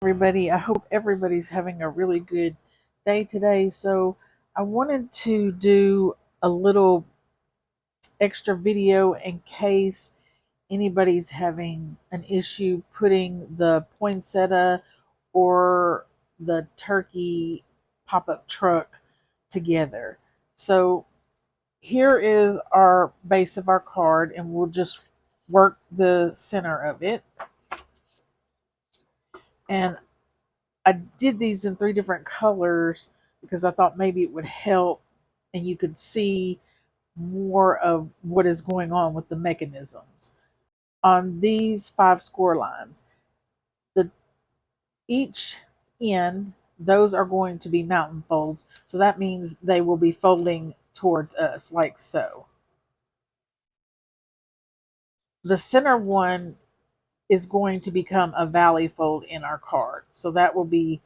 Everybody. I hope everybody's having a really good day today. So, I wanted to do a little extra video in case anybody's having an issue putting the poinsettia or the turkey pop up truck together. So, here is our base of our card, and we'll just work the center of it. And I did these in 3 different colors because I thought maybe it would help and you could see more of what is going on with the mechanisms. On these 5 score lines, the each end, those are going to be mountain folds. So that means they will be folding towards us like so. The center one is going to become a valley fold in our card. So that will be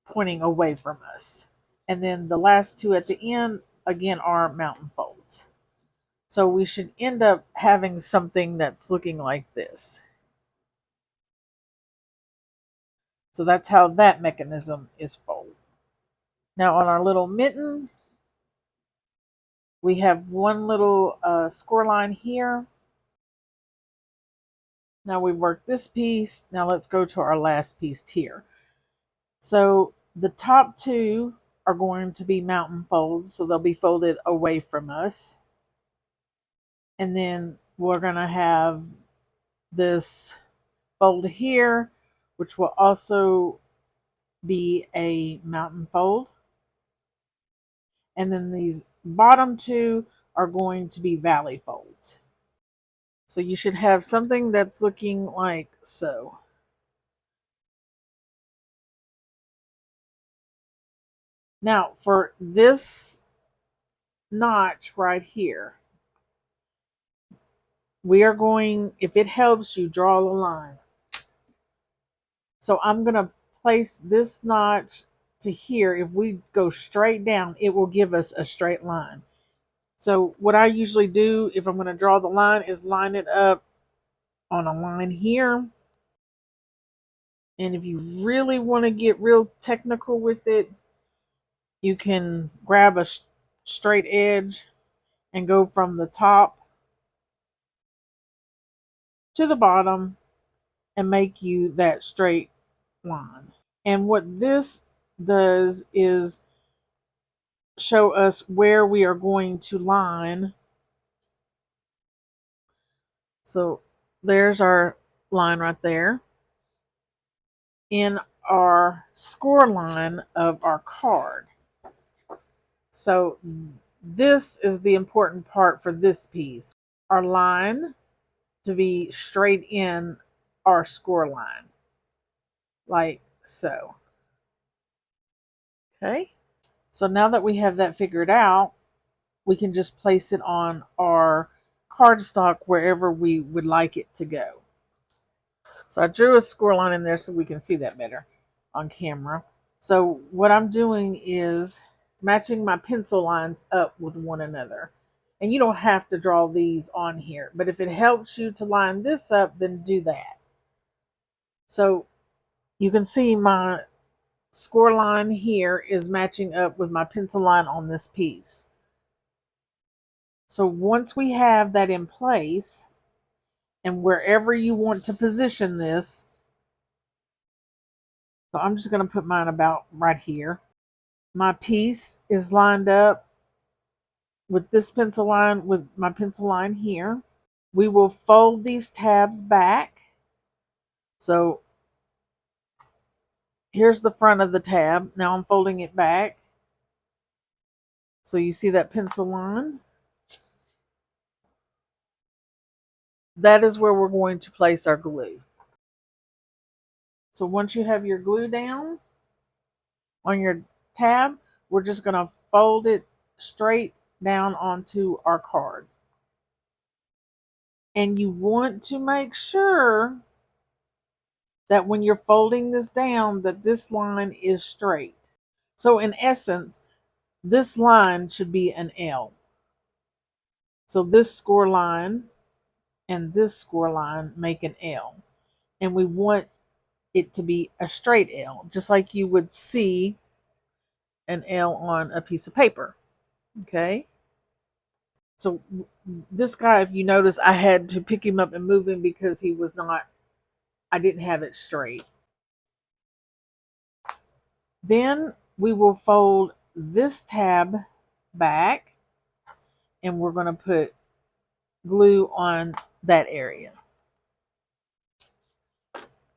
pointing away from us. And then the last 2 at the end, again, are mountain folds. So we should end up having something that's looking like this. So that's how that mechanism is folded. Now on our little mitten, we have one little score line here. Now we've worked this piece. Now let's go to our last piece here. So the top 2 are going to be mountain folds, so they'll be folded away from us. And then we're going to have this fold here, which will also be a mountain fold. And then these bottom 2 are going to be valley folds. So you should have something that's looking like so. Now for this notch right here, we are going, if it helps you, draw a line. So I'm going to place this notch to here. If we go straight down, it will give us a straight line. So what I usually do if I'm going to draw the line is line it up on a line here. And if you really want to get real technical with it, you can grab a straight edge and go from the top to the bottom and make you that straight line. And what this does is show us where we are going to line. So there's our line right there in our score line of our card. So this is the important part for this piece. Our line to be straight in our score line, like so. Okay, so now that we have that figured out, we can just place it on our cardstock wherever we would like it to go. So I drew a score line in there so we can see that better on camera. So what I'm doing is matching my pencil lines up with one another. And you don't have to draw these on here, but if it helps you to line this up, then do that. So you can see my score line here is matching up with my pencil line on this piece. So once we have that in place, and wherever you want to position this, so I'm just going to put mine about right here. My piece is lined up with this pencil line, with my pencil line here. We will fold these tabs back. So here's the front of the tab. Now I'm folding it back. So you see that pencil line? That is where we're going to place our glue. So once you have your glue down on your tab, we're just going to fold it straight down onto our card. And you want to make sure that when you're folding this down, that this line is straight. So in essence, this line should be an L. So this score line and this score line make an L. And we want it to be a straight L, just like you would see an L on a piece of paper. Okay. So this guy, if you notice, I had to pick him up and move him because he was not, I didn't have it straight. Then we will fold this tab back and we're going to put glue on that area.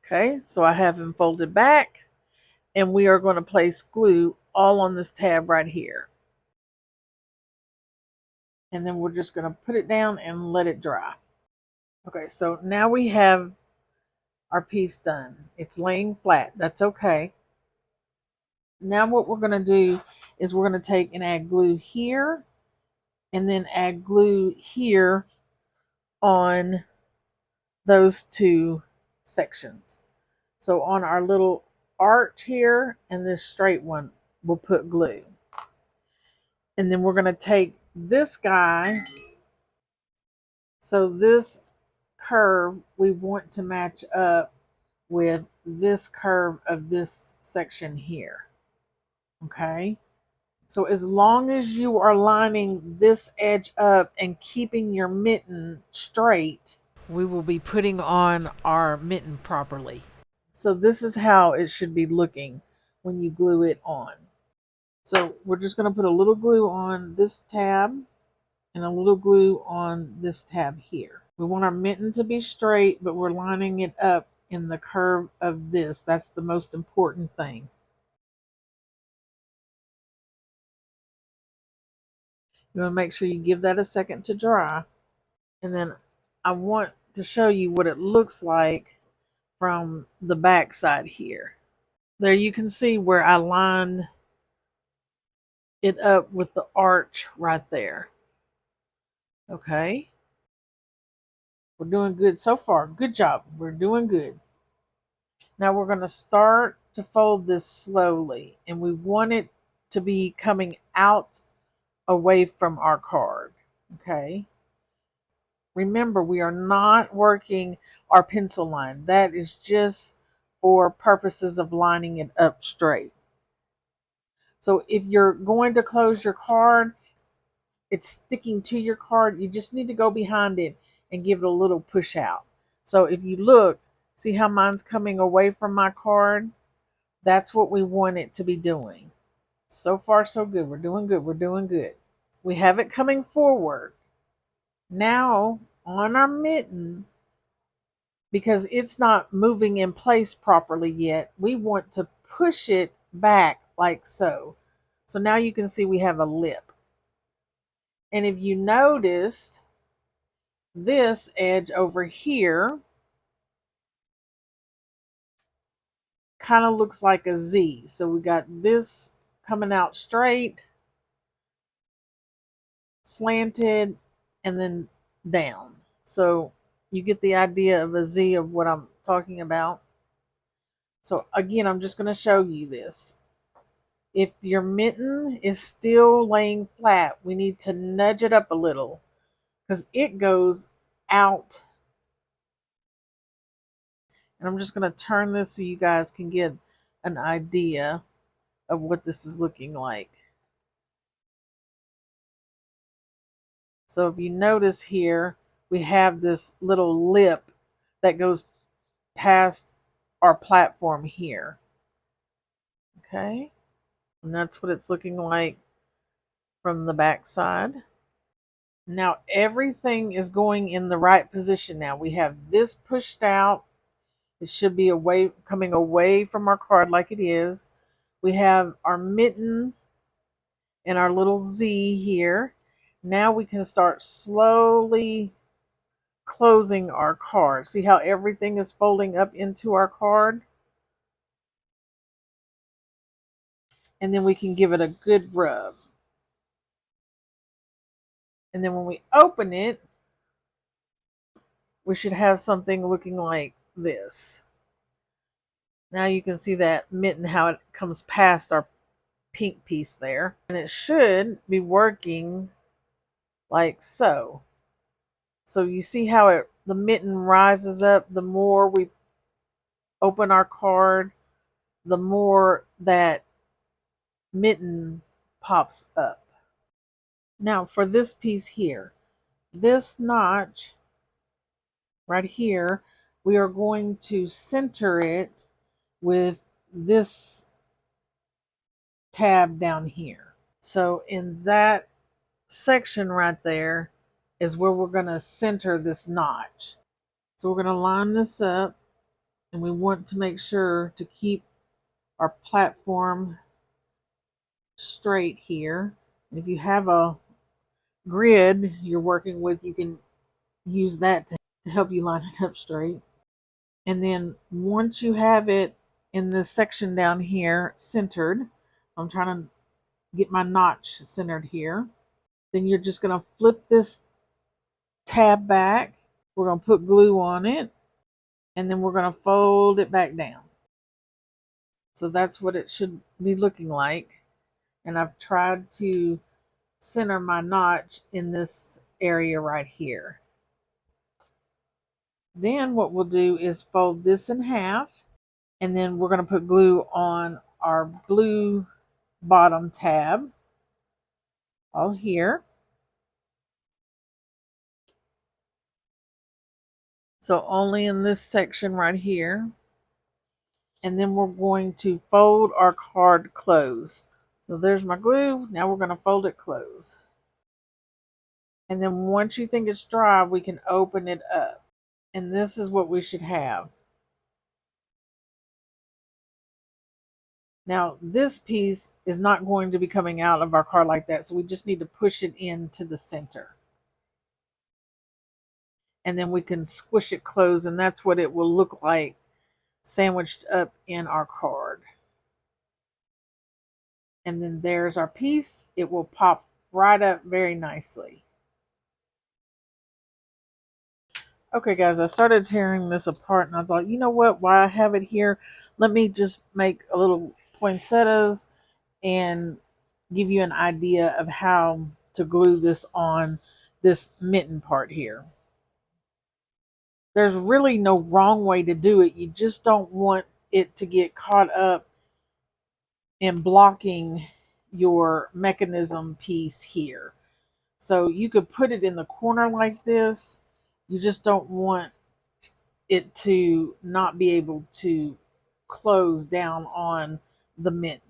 Okay, so I have him folded back and we are going to place glue all on this tab right here. And then we're just going to put it down and let it dry. Okay, so now we have our piece done. It's laying flat. That's okay. Now what we're going to do is we're going to take and add glue here and then add glue here on those two sections. So on our little arch here and this straight one, we'll put glue. And then we're going to take this guy. So this curve we want to match up with this curve of this section here. Okay. So as long as you are lining this edge up and keeping your mitten straight, we will be putting on our mitten properly. So this is how it should be looking when you glue it on. So we're just going to put a little glue on this tab and a little glue on this tab here. We want our mitten to be straight, but we're lining it up in the curve of this. That's the most important thing. You want to make sure you give that a second to dry. And then I want to show you what it looks like from the back side here. There you can see where I lined it up with the arch right there. Okay. We're doing good so far. Good job. We're doing good. Now we're going to start to fold this slowly. And we want it to be coming out away from our card. Okay. Remember, we are not working our pencil line. That is just for purposes of lining it up straight. So if you're going to close your card, it's sticking to your card, you just need to go behind it and give it a little push out. So if you look, see how mine's coming away from my card? That's what we want it to be doing. So far, so good. We're doing good. We're doing good. We have it coming forward. Now, on our mitten, because it's not moving in place properly yet, we want to push it back like so. So now you can see we have a lip. And if you noticed, this edge over here kind of looks like a Z. So we got this coming out straight, slanted, and then down. So you get the idea of a Z of what I'm talking about. So again, I'm just going to show you this. If your mitten is still laying flat, we need to nudge it up a little because it goes out. And I'm just going to turn this so you guys can get an idea of what this is looking like. So if you notice here, we have this little lip that goes past our platform here. Okay. And that's what it's looking like from the back side. Now everything is going in the right position now. We have this pushed out. It should be away, coming away from our card like it is. We have our mitten and our little Z here. Now we can start slowly closing our card. See how everything is folding up into our card? And then we can give it a good rub. And then when we open it, we should have something looking like this. Now you can see that mitten, how it comes past our pink piece there. And it should be working like so. So you see how the mitten rises up the more we open our card, the more that mitten pops up. Now for this piece here, this notch right here, we are going to center it with this tab down here. So in that section right there is where we're going to center this notch. So we're going to line this up, and we want to make sure to keep our platform straight here. And if you have a grid you're working with, you can use that to help you line it up straight. And then once you have it in this section down here centered, I'm trying to get my notch centered here, then you're just going to flip this tab back. We're going to put glue on it, and then we're going to fold it back down. So that's what it should be looking like. And I've tried to center my notch in this area right here. Then what we'll do is fold this in half, and then we're going to put glue on our blue bottom tab all here. So only in this section right here. And then we're going to fold our card close. So there's my glue. Now we're going to fold it close. And then once you think it's dry, we can open it up. And this is what we should have. Now this piece is not going to be coming out of our card like that, so we just need to push it into the center. And then we can squish it closed, and that's what it will look like sandwiched up in our card. And then there's our piece. It will pop right up very nicely. Okay guys, I started tearing this apart, and I thought, you know what, while I have it here, let me just make a little poinsettias and give you an idea of how to glue this on this mitten part here. There's really no wrong way to do it. You just don't want it to get caught up in blocking your mechanism piece here. So you could put it in the corner like this. You just don't want it to not be able to close down on the mitten.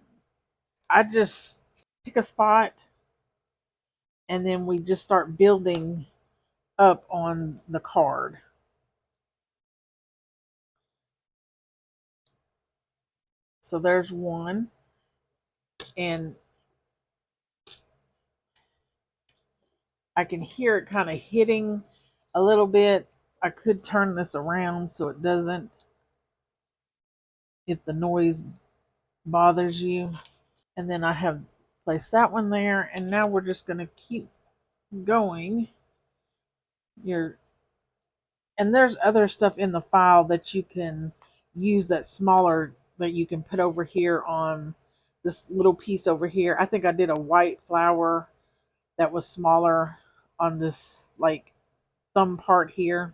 I just pick a spot, and then we just start building up on the card. So there's one, and I can hear it kind of hitting a little bit. I could turn this around so it doesn't, if the noise bothers you. And then I have placed that one there, and now we're just going to keep going. And there's other stuff in the file that you can use that's smaller that you can put over here on this little piece over here. I think I did a white flower that was smaller on this like thumb part here.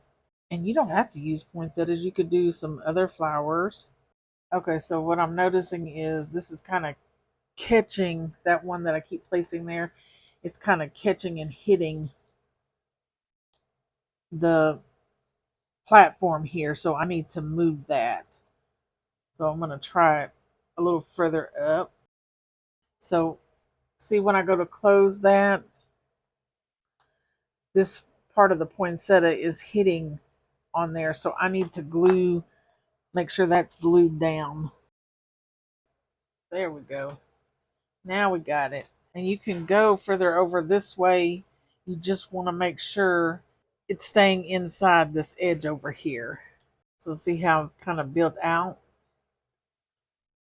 And you don't have to use poinsettias. You could do some other flowers. Okay, so what I'm noticing is this is kind of catching, that one that I keep placing there. It's kind of catching and hitting the platform here. So I need to move that. So I'm going to try it a little further up. So see, when I go to close that, this part of the poinsettia is hitting on there. So I need to glue, make sure that's glued down. There we go. Now we got it. And you can go further over this way. You just want to make sure it's staying inside this edge over here. So see how I've kind of built out?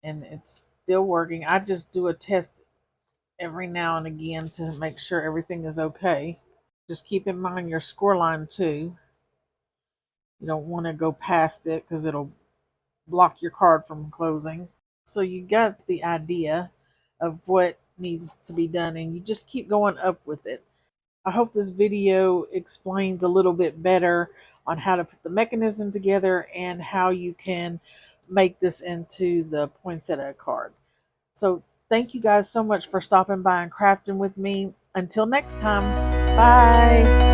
And it's still working. I just do a test every now and again to make sure everything is okay. Just keep in mind your score line too. You don't want to go past it because it'll block your card from closing. So you got the idea of what needs to be done, and you just keep going up with it. I hope this video explains a little bit better on how to put the mechanism together and how you can make this into the poinsettia card. So thank you guys so much for stopping by and crafting with me. Until next time, bye.